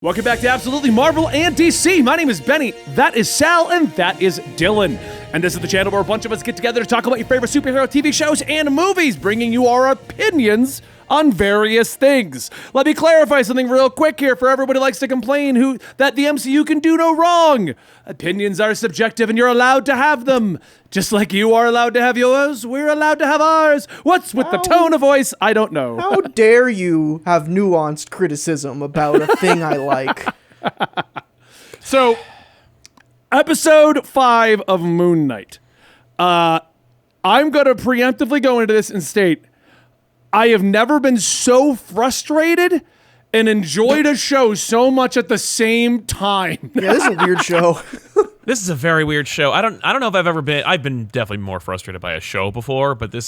Welcome back to Absolutely Marvel and DC. My name is Benny, that is Sal, and that is Dylan. And this is the channel where a bunch of us get together to talk about your favorite superhero TV shows and movies, bringing you our opinions on various things. Let me clarify something real quick here for everybody who likes to complain that the MCU can do no wrong. Opinions are subjective and you're allowed to have them. Just like you are allowed to have yours, we're allowed to have ours. What's with the tone of voice? I don't know. How dare you have nuanced criticism about a thing I like? So, episode 5 of Moon Knight. I'm going to preemptively go into this and state, I have never been so frustrated and enjoyed a show so much at the same time. Yeah, this is a weird show. This is a very weird show. I don't know if I've been definitely more frustrated by a show before, but this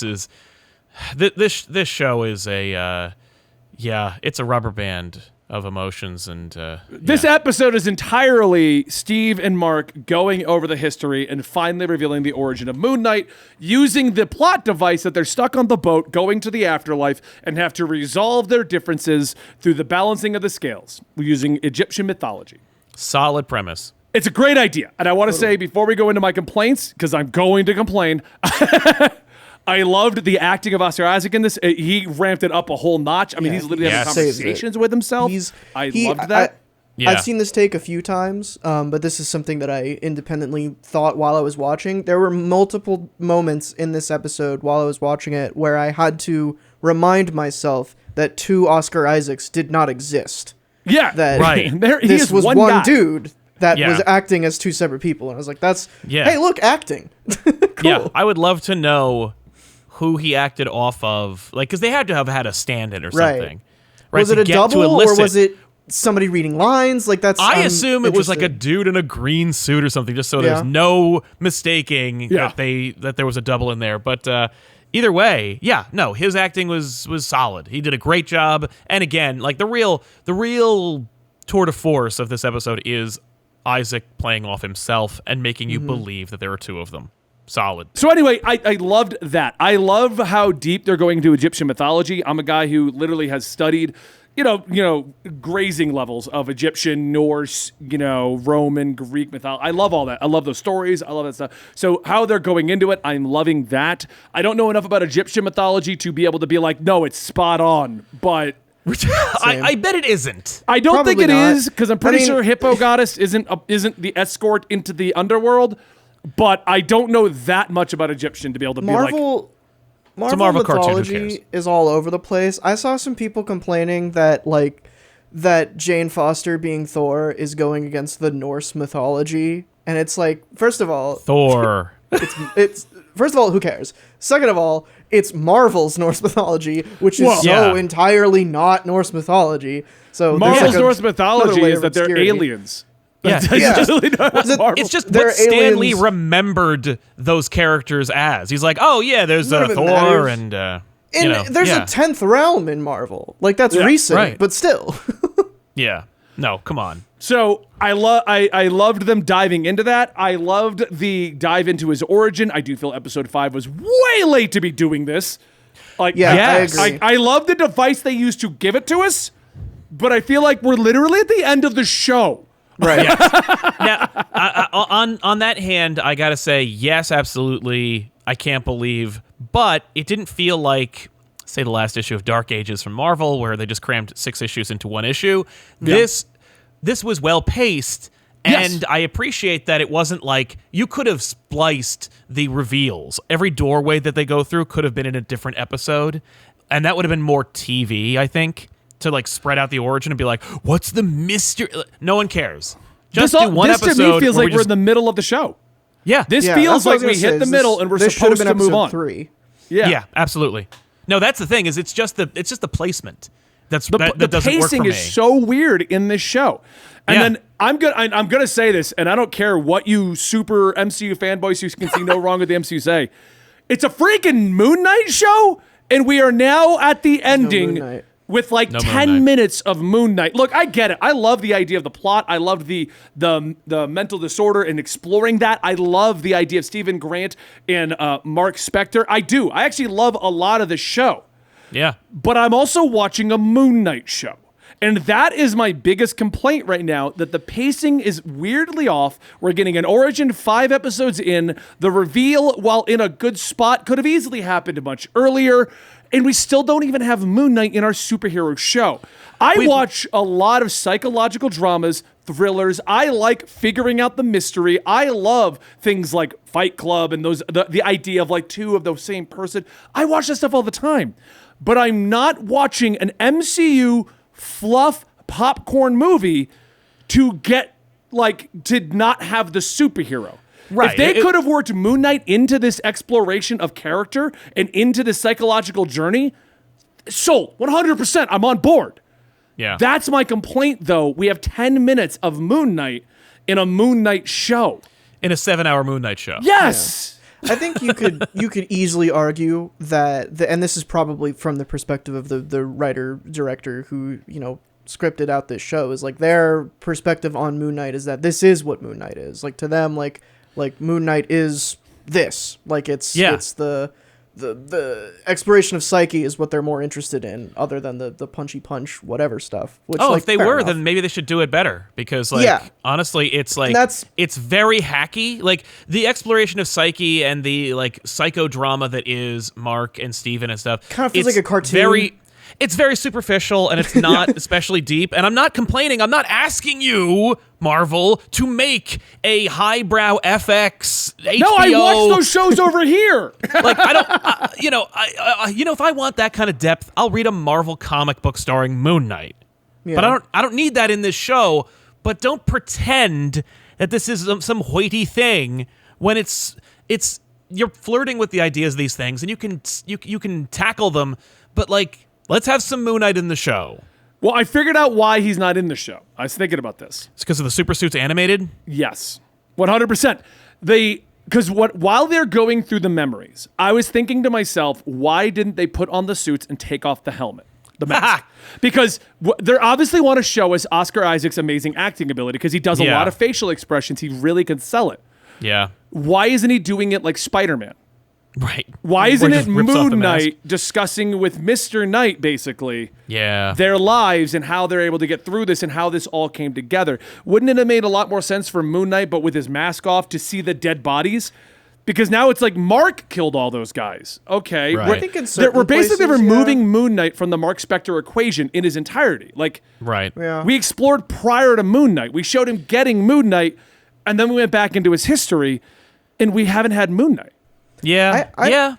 show is it's a rubber band of emotions, and this episode is entirely Steve and Mark going over the history and finally revealing the origin of Moon Knight, using the plot device that they're stuck on the boat going to the afterlife and have to resolve their differences through the balancing of the scales using Egyptian mythology. Solid premise. It's a great idea. And I want to say, before we go into my complaints, because I'm going to complain, I loved the acting of Oscar Isaac in this. He ramped it up a whole notch. I mean, he's literally having conversations with himself. I loved that. I've seen this take a few times, but this is something that I independently thought while I was watching. There were multiple moments in this episode while I was watching it where I had to remind myself that two Oscar Isaacs did not exist. Yeah, that right. This was one guy. Dude that was acting as two separate people. And I was like, hey, look, acting. Cool. Yeah, I would love to know who he acted off of, like, because they had to have had a stand-in or something. Right. Was it a double, or was it somebody reading lines? Like, that's I assume it was like a dude in a green suit or something, just so there's no mistaking that there was a double in there. But either way, his acting was solid. He did a great job. And again, like the real tour de force of this episode is Isaac playing off himself and making you believe that there are two of them. Solid. So anyway, I loved that. I love how deep they're going into Egyptian mythology. I'm a guy who literally has studied, grazing levels of Egyptian, Norse, Roman, Greek mythology. I love all that. I love those stories. I love that stuff. So how they're going into it, I'm loving that. I don't know enough about Egyptian mythology to be able to be like, no, it's spot on, but I bet it isn't. I don't Probably think it not. is, because I'm pretty sure Hippo Goddess isn't the escort into the underworld. But I don't know that much about Egyptian to be able to be like... Marvel cartoon, mythology is all over the place. I saw some people complaining that Jane Foster being Thor is going against the Norse mythology. And it's like, first of all... Thor. It's first of all, who cares? Second of all, it's Marvel's Norse mythology, which is entirely not Norse mythology. So Marvel's Norse mythology is that they're aliens. Yeah, It's just what Stan Lee remembered those characters as. He's like, oh yeah, there's Thor and there's a 10th realm in Marvel. Like, that's recent, but still. Yeah. No, come on. So I loved them diving into that. I loved the dive into his origin. I do feel episode 5 was way late to be doing this. Like, I agree. I love the device they used to give it to us, but I feel like we're literally at the end of the show. Right. Now, on that hand, I gotta say, yes, absolutely. I can't believe, but it didn't feel like, say, the last issue of Dark Ages from Marvel, where they just crammed 6 issues into one issue. Yeah. This was well paced, and I appreciate that it wasn't like you could have spliced the reveals. Every doorway that they go through could have been in a different episode, and that would have been more TV, I think. To like spread out the origin and be like, what's the mystery? No one cares. Just do one episode. This to me feels like we're in the middle of the show. Yeah. This feels like we hit the middle and we're supposed to move on. 3. Yeah, absolutely. No, that's the thing, is it's just the placement. That doesn't work for me. The pacing is so weird in this show. And then I'm gonna say this, and I don't care what you super MCU fanboys who can see no wrong with the MCU say. It's a freaking Moon Knight show, and we are now at the ending. With like 10 minutes of Moon Knight. Look, I get it. I love the idea of the plot. I love the mental disorder and exploring that. I love the idea of Stephen Grant and Mark Spector. I do. I actually love a lot of the show. Yeah. But I'm also watching a Moon Knight show. And that is my biggest complaint right now, that the pacing is weirdly off. We're getting an origin 5 episodes in. The reveal, while in a good spot, could have easily happened much earlier. And we still don't even have Moon Knight in our superhero show. I watch a lot of psychological dramas, thrillers. I like figuring out the mystery. I love things like Fight Club and the idea of like two of the same person. I watch that stuff all the time. But I'm not watching an MCU fluff popcorn movie to not have the superhero. Right. If they could have worked Moon Knight into this exploration of character and into the psychological journey, sold. 100%. I'm on board. Yeah. That's my complaint, though. We have 10 minutes of Moon Knight in a Moon Knight show. In a 7-hour Moon Knight show. Yes. I think you could easily argue that, and this is probably from the perspective of the writer director who scripted out this show, is like their perspective on Moon Knight is that this is what Moon Knight is. Like to them, like Moon Knight is this. Like it's the exploration of psyche is what they're more interested in, other than the punchy punch whatever stuff. Which, if they were, then maybe they should do it better, because honestly, it's like it's very hacky. Like the exploration of psyche and the like psychodrama that is Mark and Steven and stuff. Kind of feels like a cartoon. It's very superficial, and it's not especially deep. And I'm not complaining. I'm not asking you, Marvel, to make a highbrow FX HBO. No, I watch those shows over here. Like I don't, if I want that kind of depth, I'll read a Marvel comic book starring Moon Knight. Yeah. But I don't need that in this show. But don't pretend that this is some hoity thing when it's you're flirting with the ideas of these things, and you can tackle them, but like. Let's have some Moon Knight in the show. Well, I figured out why he's not in the show. I was thinking about this. It's because of the super suits animated? Yes. 100%. While they're going through the memories, I was thinking to myself, why didn't they put on the suits and take off the helmet? The mask. Because they obviously want to show us Oscar Isaac's amazing acting ability, because he does a lot of facial expressions. He really can sell it. Yeah. Why isn't he doing it like Spider-Man? Right. Why isn't it Moon Knight discussing with Mr. Knight, basically, their lives and how they're able to get through this and how this all came together? Wouldn't it have made a lot more sense for Moon Knight, but with his mask off, to see the dead bodies? Because now it's like Mark killed all those guys. Okay. Right. I think in certain we're basically places, removing Moon Knight from the Mark Spector equation in his entirety. Like, we explored prior to Moon Knight. We showed him getting Moon Knight, and then we went back into his history, and we haven't had Moon Knight. Yeah.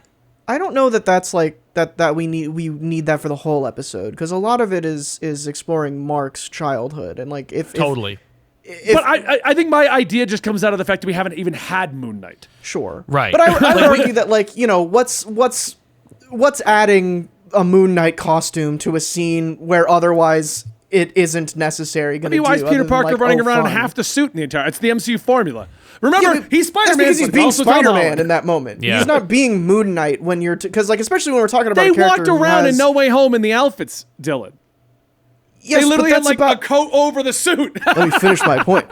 I don't know that that's like that we need that for the whole episode, because a lot of it is exploring Mark's childhood, and like but I think my idea just comes out of the fact that we haven't even had Moon Knight. Sure. Right. But I would argue that, like, what's adding a Moon Knight costume to a scene where otherwise it isn't necessary going to do. Why is Peter Parker running around in half the suit in the entire? It's the MCU formula. Remember, he's Spider-Man. That's because he's being Spider-Man in that moment. Yeah. He's not being Moon Knight when you're... Because, like, especially when we're talking about a character walked around in No Way Home in the outfits, Dylan. Yes, they literally had, like, a coat over the suit. Let me finish my point.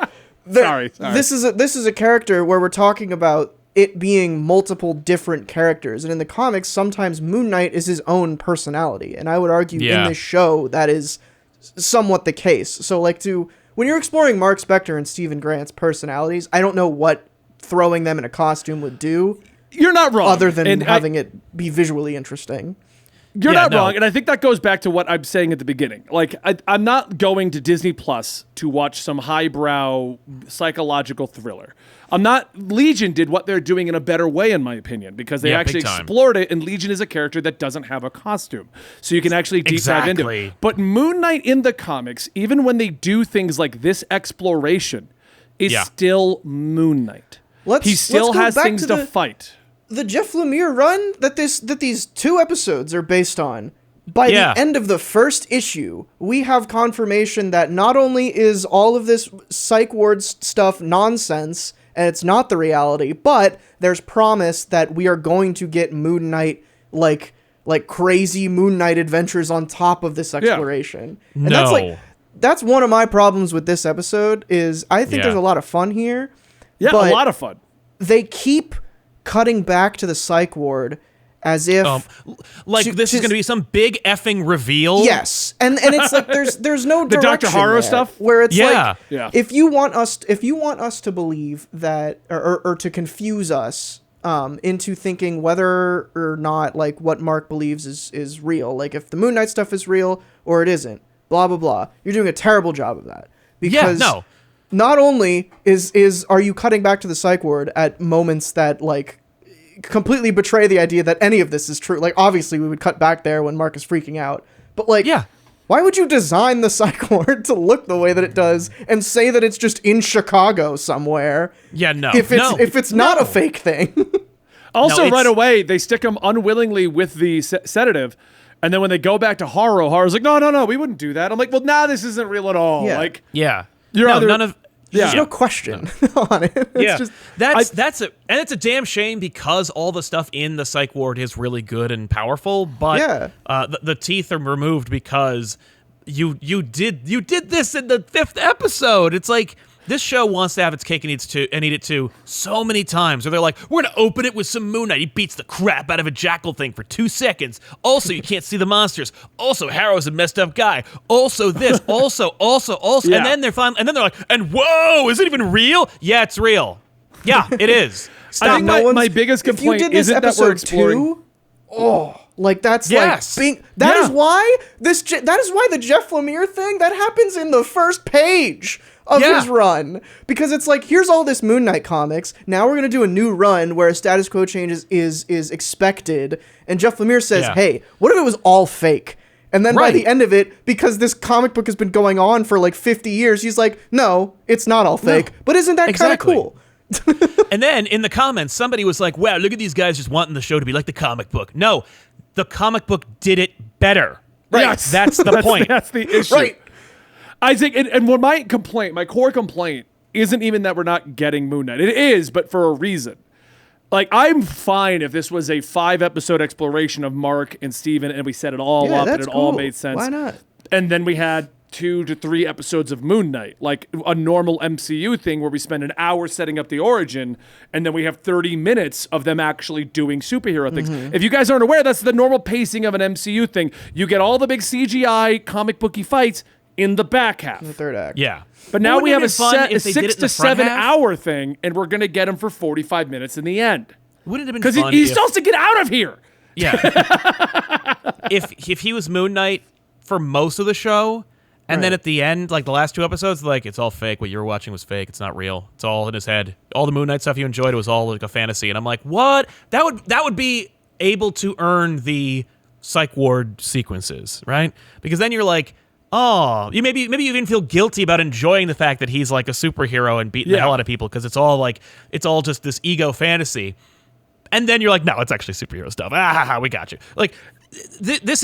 Sorry. This is a character where we're talking about it being multiple different characters. And in the comics, sometimes Moon Knight is his own personality. And I would argue in this show that is somewhat the case. So, like, when you're exploring Mark Spector and Stephen Grant's personalities, I don't know what throwing them in a costume would do. You're not wrong. Other than having it be visually interesting. You're not wrong, and I think that goes back to what I'm saying at the beginning. Like, I'm not going to Disney Plus to watch some highbrow psychological thriller. Legion did what they're doing in a better way, in my opinion, because they actually explored it, and Legion is a character that doesn't have a costume. So you can actually deep dive into it. But Moon Knight in the comics, even when they do things like this exploration, is still Moon Knight. He still has things to fight. The Jeff Lemire run that these 2 episodes are based on. By the end of the first issue, we have confirmation that not only is all of this psych ward stuff nonsense and it's not the reality, but there's promise that we are going to get Moon Knight like crazy Moon Knight adventures on top of this exploration. And that's one of my problems with this episode is I think there's a lot of fun here. Yeah, a lot of fun. They keep cutting back to the psych ward as if this is going to be some big effing reveal. Yes, and it's like there's no the direction Dr. Harrow there, stuff where it's Yeah. if you want us to believe that or to confuse us into thinking whether or not like what Mark believes is real, like if the Moon Knight stuff is real or it isn't, blah blah blah. You're doing a terrible job of that because not only are you cutting back to the psych ward at moments that like completely betray the idea that any of this is true. Like, obviously, we would cut back there when Mark is freaking out. But, like, why would you design the psych ward to look the way that it does and say that it's just in Chicago somewhere? Yeah, no. If it's not a fake thing. Also, right away, they stick him unwillingly with the sedative. And then when they go back to Harrow's like, no, we wouldn't do that. I'm like, well, this isn't real at all. Yeah. Like, none of... There's no question on it. It's just, and it's a damn shame because all the stuff in the psych ward is really good and powerful, but the teeth are removed because you did this in the 5th episode. It's like this show wants to have its cake and eat it too so many times. Where they're like, we're gonna open it with some Moon Knight. He beats the crap out of a jackal thing for 2 seconds. Also, you can't see the monsters. Also, Harrow's a messed up guy. Also, this. Also. Yeah. And then they're like, and whoa, is it even real? Yeah, it's real. Yeah, it is. Stop. I think my biggest complaint isn't that we're exploring. That is why the Jeff Lemire thing that happens in the first page of his run, because it's like, here's all this Moon Knight comics. Now we're gonna do a new run where a status quo change is expected, and Jeff Lemire says, "Hey, what if it was all fake?" And then by the end of it, because this comic book has been going on for like 50 years, he's like, "No, it's not all fake." But isn't that kind of cool? And then in the comments, somebody was like, wow, look at these guys just wanting the show to be like the comic book. No, the comic book did it better. Right. Yes. That's the point. That's the issue. Right. I think, and what my core complaint isn't even that we're not getting Moon Knight. It is, but for a reason. Like, I'm fine if this was a 5-episode exploration of Mark and Steven and we set it all up and it all made sense. Why not? And then we had 2 to 3 episodes of Moon Knight, like a normal MCU thing where we spend an hour setting up the origin and then we have 30 minutes of them actually doing superhero things. If you guys aren't aware, that's the normal pacing of an MCU thing. You get all the big CGI comic booky fights in the back half. In the third act. Yeah. But now we have a 6 to 7 hour thing and we're going to get him for 45 minutes in the end. Wouldn't it have been fun? Because he still has to get out of here. Yeah. if he was Moon Knight for most of the show, and then at the end, like the last 2 episodes, like, it's all fake. What you were watching was fake. It's not real. It's all in his head. All the Moon Knight stuff you enjoyed, it was all like a fantasy. And I'm like, what? That would be able to earn the psych ward sequences, right? Because then you're like, oh, maybe you even feel guilty about enjoying the fact that he's like a superhero and beating the hell out of people because it's all just this ego fantasy. And then you're like, no, it's actually superhero stuff. We got you. Like, this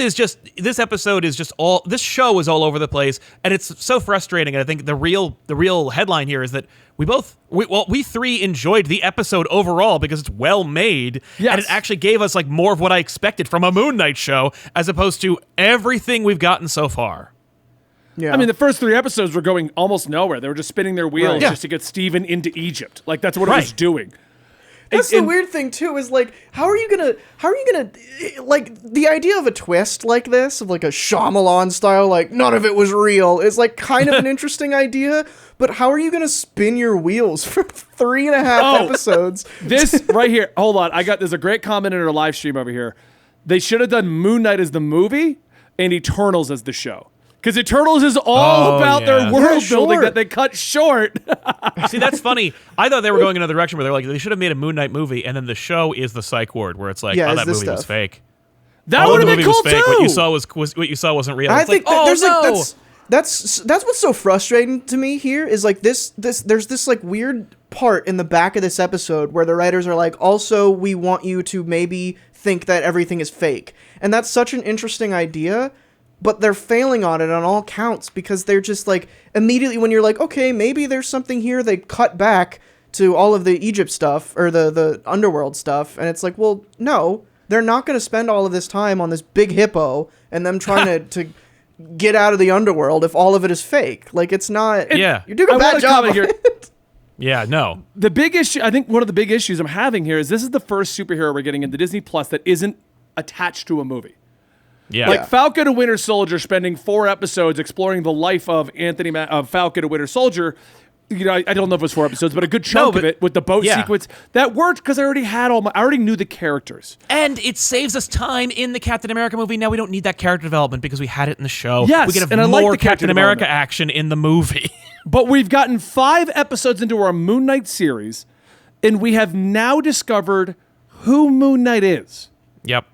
episode is just this show is all over the place, and it's so frustrating. And I think the real headline here is that we 3 enjoyed the episode overall because it's well made, and it actually gave us like more of what I expected from a Moon Knight show as opposed to everything we've gotten so far. Yeah. I mean, the first 3 episodes were going almost nowhere. They were just spinning their wheels just to get Steven into Egypt. Like, that's what it was doing. That's the weird thing too, is like, how are you gonna like, the idea of a twist like this, of like a Shyamalan style, like none of it was real, is like kind of an interesting idea, but how are you gonna spin your wheels for 3.5 episodes? This right here, hold on, there's a great comment in our live stream over here. They should have done Moon Knight as the movie and Eternals as the show. Because Eternals is all about their world building that they cut short. See, that's funny. I thought they were going another direction where they're like, they should have made a Moon Knight movie, and then the show is the psych ward, where it's like, that movie was fake. That would have been cool too. What you saw wasn't real. I it's think like, there's like that's what's so frustrating to me here is like there's this like weird part in the back of this episode where the writers are like, also we want you to maybe think that everything is fake, and that's such an interesting idea. But they're failing on it on all counts because they're just like, immediately when you're like, okay, maybe there's something here, they cut back to all of the Egypt stuff or the underworld stuff. And it's like, well, no, they're not going to spend all of this time on this big hippo and them trying to get out of the underworld if all of it is fake. Like, it's not. You're doing a bad job here. Yeah, no. The big issue, I think one of the big issues I'm having here is this is the first superhero we're getting into Disney Plus that isn't attached to a movie. Yeah. Like Falcon and Winter Soldier, spending 4 episodes exploring the life of Falcon and Winter Soldier. You know, I don't know if it was 4 episodes, but a good chunk of it with the boat sequence that worked because I already knew the characters, and it saves us time in the Captain America movie. Now we don't need that character development because we had it in the show. Yes, we can have and I more like the Captain America action in the movie. But we've gotten 5 episodes into our Moon Knight series, and we have now discovered who Moon Knight is. Yep.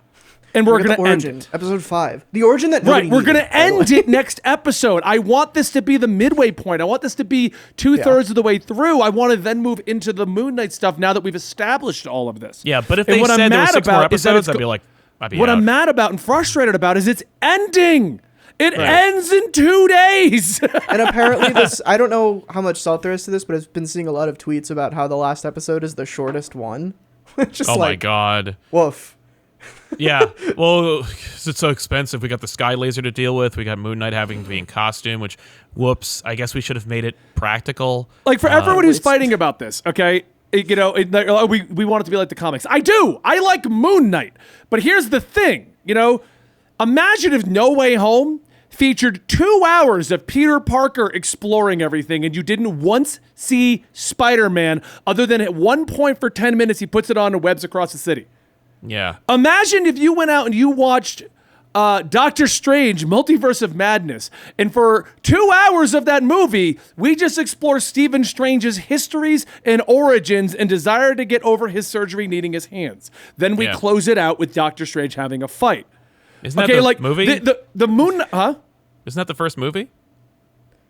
And we're going to end it. Episode 5. The origin that nobody we're going needed, to end it next episode. I want this to be the midway point. I want this to be 2/3 of the way through. I want to then move into the Moon Knight stuff now that we've established all of this. Yeah, but if they said there were 6 more episodes, I'd be like, what I'm mad about and frustrated about is it's ending. It ends in 2 days. And apparently this, I don't know how much salt there is to this, but I've been seeing a lot of tweets about how the last episode is the shortest one. Just oh my God. Woof. Yeah, well, it's so expensive. We got the Sky Laser to deal with. We got Moon Knight having to be in costume, which, whoops, I guess we should have made it practical. Like, for everyone who's fighting about this, okay, you know, we want it to be like the comics. I do. I like Moon Knight. But here's the thing, you know, imagine if No Way Home featured 2 hours of Peter Parker exploring everything and you didn't once see Spider-Man other than at one point for 10 minutes he puts it on the webs across the city. Yeah. Imagine if you went out and you watched Doctor Strange, Multiverse of Madness, and for 2 hours of that movie, we just explore Stephen Strange's histories and origins and desire to get over his surgery needing his hands. Then we close it out with Doctor Strange having a fight. Isn't that the movie? The Moon, huh? Isn't that the first movie?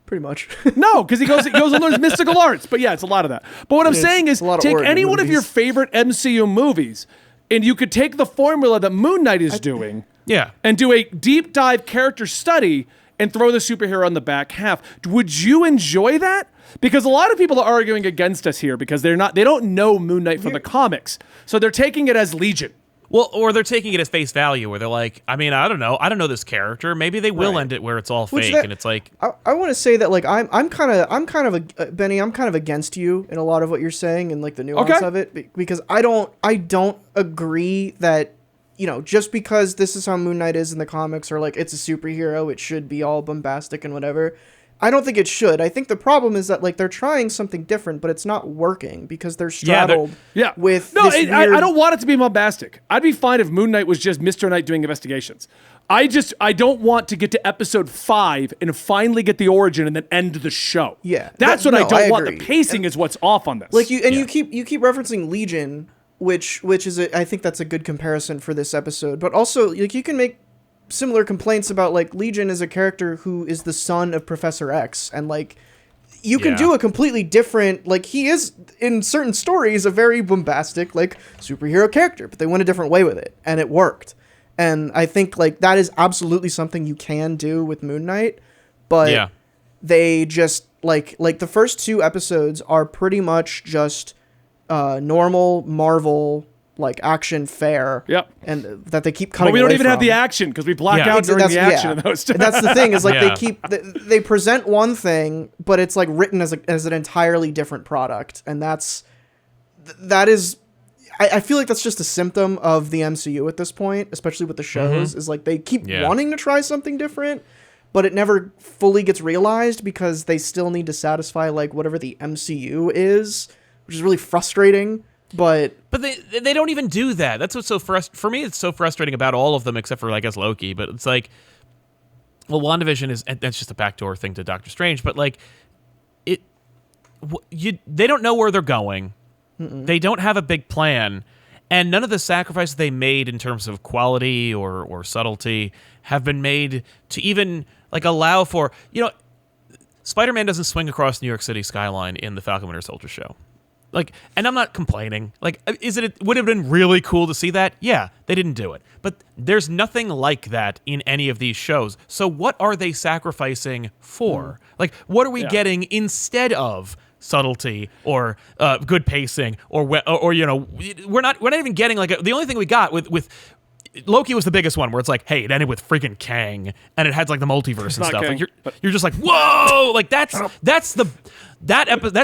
Pretty much. No, because he goes and learns mystical arts. But yeah, it's a lot of that. But what I'm saying is, take any one of your favorite MCU movies, and you could take the formula that Moon Knight is doing, and do a deep dive character study and throw the superhero on the back half. Would you enjoy that? Because a lot of people are arguing against us here because they don't know Moon Knight from the comics, so they're taking it as Legion. Well, or they're taking it as face value, where they're like, I mean, I don't know this character. Maybe they will end it where it's all fake, and it's like, I want to say that like I'm kind of Benny. I'm kind of against you in a lot of what you're saying and like the nuance of it because I don't agree that, you know, just because this is how Moon Knight is in the comics or like it's a superhero, it should be all bombastic and whatever. I don't think it should. I think the problem is that like they're trying something different, but it's not working because they're straddled with this weird... I don't want it to be bombastic. I'd be fine if Moon Knight was just Mr. Knight doing investigations. I don't want to get to episode 5 and finally get the origin and then end the show. Yeah. That's what I don't want. The pacing is what's off on this. Like you keep referencing Legion, which is I think that's a good comparison for this episode. But also like you can make similar complaints about like Legion is a character who is the son of Professor X, and like you can do a completely different, like he is in certain stories a very bombastic like superhero character, but they went a different way with it and it worked. And I think like that is absolutely something you can do with Moon Knight, but they just like the first 2 episodes are pretty much just normal Marvel like action fare, and that they keep cutting. But we don't away even from. have the action because we black out during the action of those. And that's the thing is like they present one thing, but it's like written as an entirely different product, and that is. I feel like that's just a symptom of the MCU at this point, especially with the shows. Is like they keep wanting to try something different, but it never fully gets realized because they still need to satisfy like whatever the MCU is, which is really frustrating. But they don't even do that. That's what's so for me. It's so frustrating about all of them, except for I guess Loki. But it's like, well, WandaVision is, and that's just a backdoor thing to Doctor Strange. But like, they don't know where they're going. They don't have a big plan, and none of the sacrifices they made in terms of quality or subtlety have been made to even like allow for, you know, Spider-Man doesn't swing across New York City skyline in the Falcon Winter Soldier show. Like, and I'm not complaining. Like, would it have been really cool to see that? Yeah, they didn't do it. But there's nothing like that in any of these shows. So what are they sacrificing for? Like, what are we getting instead of subtlety or good pacing or you know, we're not even getting like the only thing we got with Loki was the biggest one where it's like, hey, it ended with freaking Kang and it had like the multiverse and stuff. Kang, like you're just like, whoa, like that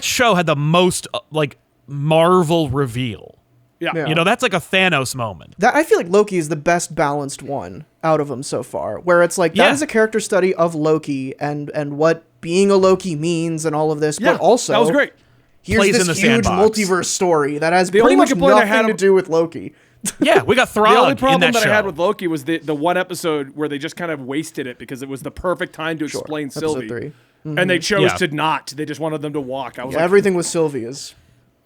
show had the most like Marvel reveal Yeah. You know, that's like a Thanos moment. That I feel like Loki is the best balanced one out of them so far, where it's like that is a character study of Loki and what being a Loki means and all of this, but also that was great. Here's Plays this in the huge sandbox. multiverse story that has The pretty only much complaint I had nothing to do with Loki. Yeah, we got Throg The only in problem that that show. I had with Loki was the one episode where they just kind of wasted it because it was the perfect time to explain Episode Sylvie. 3. And they chose Yeah. to not. They just wanted them to walk. I was like, Everything with Sylvie is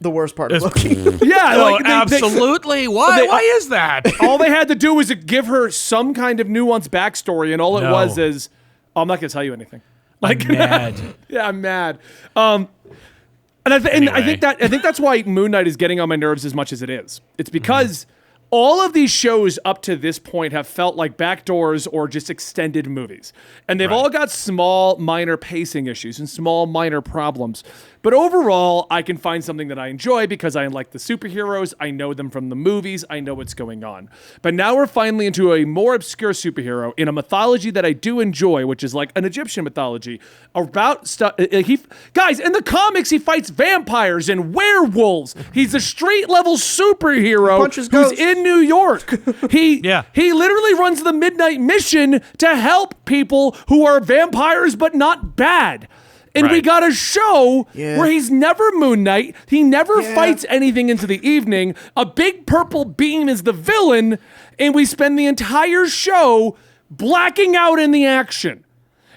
the worst part of Loki. yeah, Oh, like absolutely. Why? Why is that? all they had to do was to give her some kind of nuanced backstory, and all it No. was is, I'm not going to tell you anything. Like, I'm mad. yeah, I'm mad. And I think that's why Moon Knight is getting on my nerves as much as it is. It's because all of these shows up to this point have felt like backdoors or just extended movies. And they've all got small, minor pacing issues and small, minor problems. But overall, I can find something that I enjoy because I like the superheroes. I know them from the movies. I know what's going on. But now we're finally into a more obscure superhero in a mythology that I do enjoy, which is like an Egyptian mythology about stuff. Guys, in the comics, he fights vampires and werewolves. He's a street level superhero punches who's ghosts. in New York. He literally runs the Midnight Mission to help people who are vampires but not bad. And we Right. got a show Yeah. where he's never Moon Knight. He never fights anything into the evening. A big purple beam is the villain. And we spend the entire show blacking out in the action.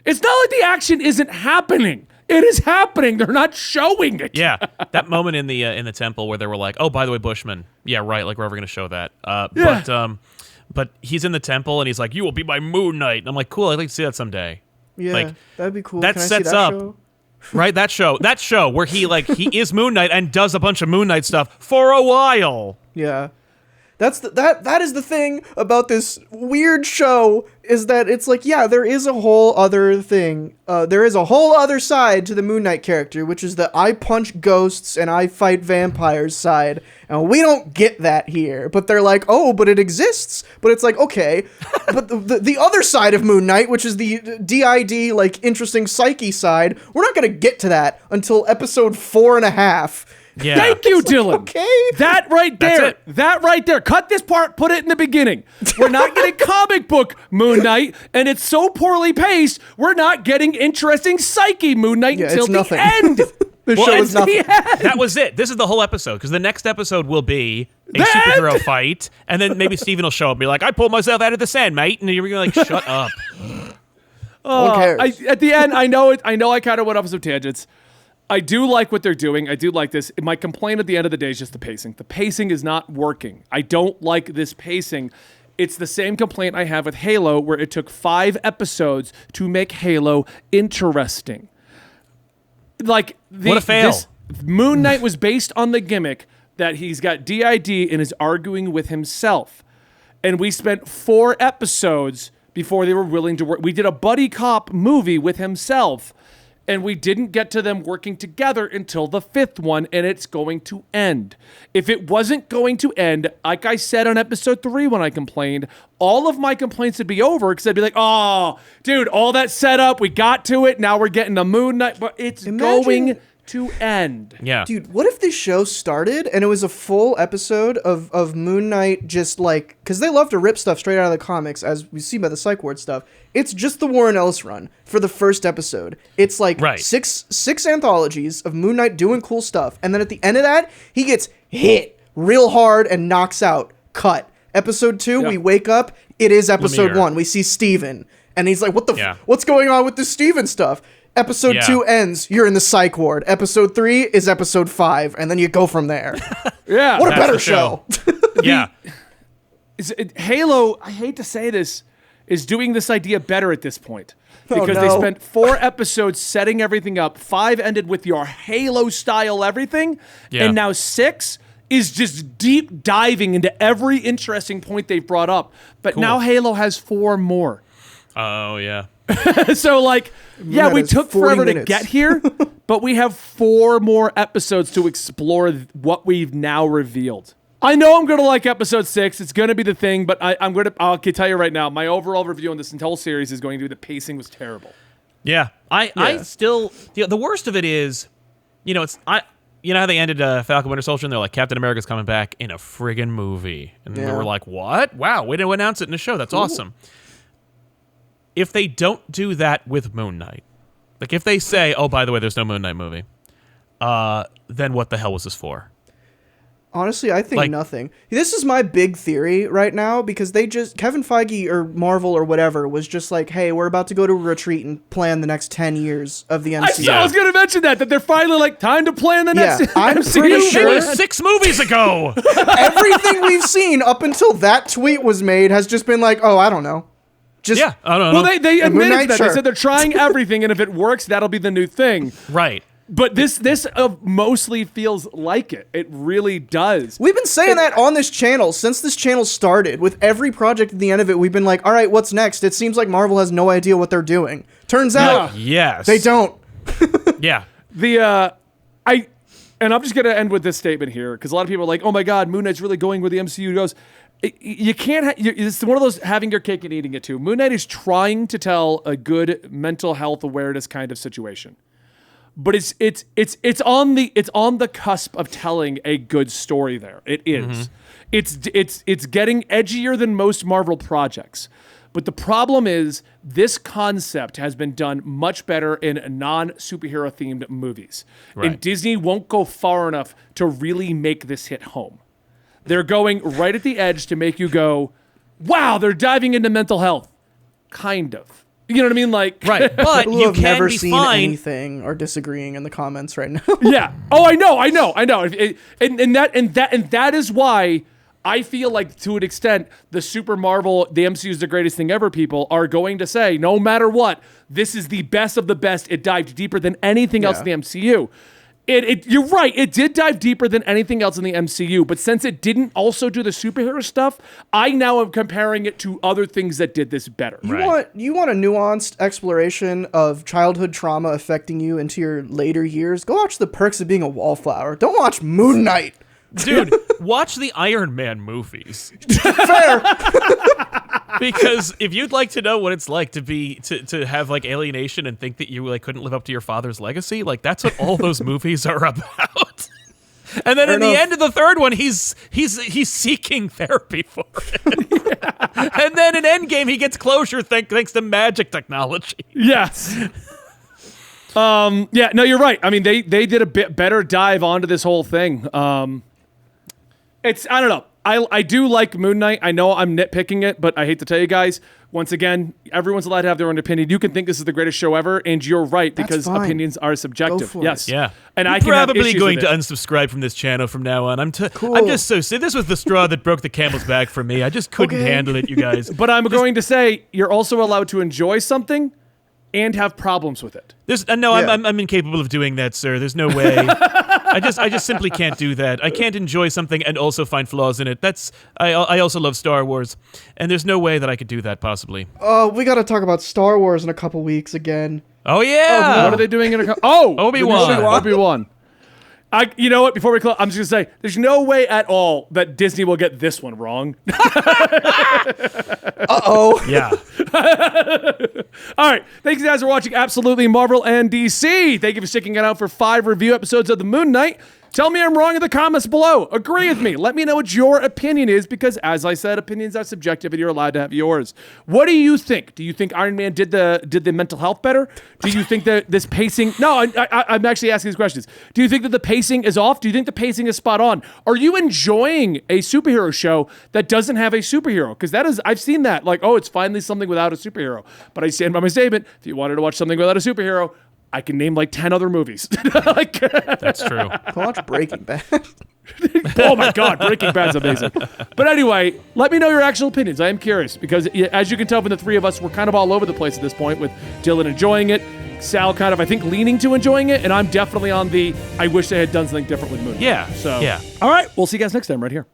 It's not like the action isn't happening. It is happening. They're not showing it. Yeah, that moment in the temple where they were like, "Oh, by the way, Bushman." Yeah, right. Like we're ever going to show that. But he's in the temple and he's like, "You will be my Moon Knight." And I'm like, "Cool. I'd like to see that someday." Yeah, Like, that'd be cool. that Can I see sets that up- show? Right? That show where he is Moon Knight and does a bunch of Moon Knight stuff for a while. Yeah. That is the thing about this weird show is that it's like, yeah, there is a whole other thing. There is a whole other side to the Moon Knight character, which is the I punch ghosts and I fight vampires side. And we don't get that here. But they're like, oh, but it exists. But it's like, okay. But the other side of Moon Knight, which is the DID, like, interesting psyche side, we're not going to get to that until episode 4.5. Yeah. Thank you, Dylan. Okay. That right there. That's it. That right there. Cut this part, put it in the beginning. We're not getting comic book Moon Knight, and it's so poorly paced, we're not getting interesting psyche Moon Knight Yeah, until it's the nothing. end. The show is nothing. That was it. This is the whole episode because the next episode will be a superhero fight, and then maybe Steven will show up and be like, "I pulled myself out of the sand, mate," and you're gonna be like, "Shut up." Who cares? At the end, I know I kind of went off some tangents. I do like what they're doing. I do like this. My complaint at the end of the day is just the pacing. The pacing is not working. I don't like this pacing. It's the same complaint I have with Halo, where it took 5 episodes to make Halo interesting. Like What a fail. Moon Knight was based on the gimmick that he's got DID and is arguing with himself. And we spent 4 episodes before they were willing to work. We did a buddy cop movie with himself, and we didn't get to them working together until the 5th one, and it's going to end. If it wasn't going to end, like I said on episode 3 when I complained, all of my complaints would be over because I'd be like, oh, dude, all that setup, we got to it, now we're getting the Moon Knight, but it's going to end. Yeah. Dude, what if this show started and it was a full episode of Moon Knight just like... Because they love to rip stuff straight out of the comics, as we see by the Psych Ward stuff. It's just the Warren Ellis run for the first episode. It's like six anthologies of Moon Knight doing cool stuff. And then at the end of that, he gets hit real hard and knocks out. Cut. Episode 2, we wake up. It is episode Lemire. 1. We see Steven. And he's like, what's going on with this Steven stuff? Episode 2 ends, you're in the Psych Ward. Episode 3 is episode 5, and then you go from there. Yeah. What a That's better the show. Yeah. Halo, I hate to say this, is doing this idea better at this point. Because they no. spent 4 episodes setting everything up. 5 ended with your Halo-style everything. Yeah. And now 6 is just deep diving into every interesting point they've brought up. But now Halo has 4 more. Oh, yeah. So, like, yeah, That we is took 40 forever to minutes. get here, but we have 4 more episodes to explore what we've now revealed. I know I'm going to like episode 6. It's going to be the thing, but I'll tell you right now, my overall review on this entire series is going to be the pacing was terrible. Yeah. I still the worst of it is, you know how they ended Falcon Winter Soldier and they're like, Captain America's coming back in a friggin' movie. And we were like, what? Wow, way to announce it in a show. That's awesome. If they don't do that with Moon Knight, like if they say, oh, by the way, there's no Moon Knight movie, then what the hell was this for? Honestly, I think nothing. This is my big theory right now because Kevin Feige or Marvel or whatever was just like, hey, we're about to go to a retreat and plan the next 10 years of the MCU. I was going to mention that they're finally like, time to plan the next I'm MCU. pretty sure. It was 6 movies ago. Everything we've seen up until that tweet was made has just been like, oh, I don't know. Just, I don't know. Well, they admitted that. Sure. They said they're trying everything, and if it works, that'll be the new thing. Right. But this mostly feels like it. It really does. We've been saying that on this channel since this channel started. With every project at the end of it, we've been like, all right, what's next? It seems like Marvel has no idea what they're doing. Turns out, yes, they don't. Yeah. And I'm just going to end with this statement here, because a lot of people are like, oh my God, Moon Knight's really going where the MCU goes. You can't, it's one of those having your cake and eating it too. Moon Knight is trying to tell a good mental health awareness kind of situation. But it's on the cusp of telling a good story there. It is. It's getting edgier than most Marvel projects. But the problem is this concept has been done much better in non-superhero themed movies. Right. And Disney won't go far enough to really make this hit home. They're going right at the edge to make you go, wow, they're diving into mental health. Kind of. You know what I mean? Like, right. But People you have can never be seen fine. anything are disagreeing in the comments right now. Yeah. Oh, I know. And that is why I feel like, to an extent, the Super Marvel, the MCU is the greatest thing ever people are going to say, no matter what, this is the best of the best. It dived deeper than anything else in the MCU. You're right. It did dive deeper than anything else in the MCU, but since it didn't also do the superhero stuff, I now am comparing it to other things that did this better. You want a nuanced exploration of childhood trauma affecting you into your later years? Go watch The Perks of Being a Wallflower. Don't watch Moon Knight. Dude, watch the Iron Man movies. Fair. Because if you'd like to know what it's like to have like alienation and think that you like couldn't live up to your father's legacy, like that's what all those movies are about. And then the end of the third one, he's seeking therapy for it. And then in Endgame, he gets closure thanks to magic technology. Yes. Yeah, no, you're right. I mean, they did a bit better dive onto this whole thing. I don't know. I do like Moon Knight. I know I'm nitpicking it, but I hate to tell you guys, once again, everyone's allowed to have their own opinion. You can think this is the greatest show ever, and you're right, because opinions are subjective. Go for yes. it. Yeah. And I'm I can have probably issues going with to it. unsubscribe from this channel from now on. I'm Cool. just so sick. This was the straw that broke the camel's back for me. I just couldn't handle it, you guys. But I'm going to say, you're also allowed to enjoy something and have problems with it. I'm incapable of doing that, sir. There's no way. I just simply can't do that. I can't enjoy something and also find flaws in it. I also love Star Wars, and there's no way that I could do that possibly. We got to talk about Star Wars in a couple weeks again. Oh yeah. What are they doing in a Obi-Wan. Obi-Wan. You know what? Before we close, I'm just gonna say, there's no way at all that Disney will get this one wrong. Uh-oh. Yeah. All right. Thanks, guys, for watching Absolutely Marvel and DC. Thank you for sticking it out for 5 review episodes of The Moon Knight. Tell me I'm wrong in the comments below. Agree with me. Let me know what your opinion is, because, as I said, opinions are subjective, and you're allowed to have yours. What do you think? Do you think Iron Man did the mental health better? Do you think that this pacing? No, I'm actually asking these questions. Do you think that the pacing is off? Do you think the pacing is spot on? Are you enjoying a superhero show that doesn't have a superhero? Because I've seen that. Like, oh, it's finally something without a superhero. But I stand by my statement. If you wanted to watch something without a superhero, I can name like 10 other movies. That's true. Go watch Breaking Bad. Oh my God, Breaking Bad's amazing. But anyway, let me know your actual opinions. I am curious, because as you can tell from the three of us, we're kind of all over the place at this point, with Dylan enjoying it, Sal kind of, I think, leaning to enjoying it, and I'm definitely on the I wish they had done something different with Moon. Yeah. So, yeah. All right, we'll see you guys next time right here.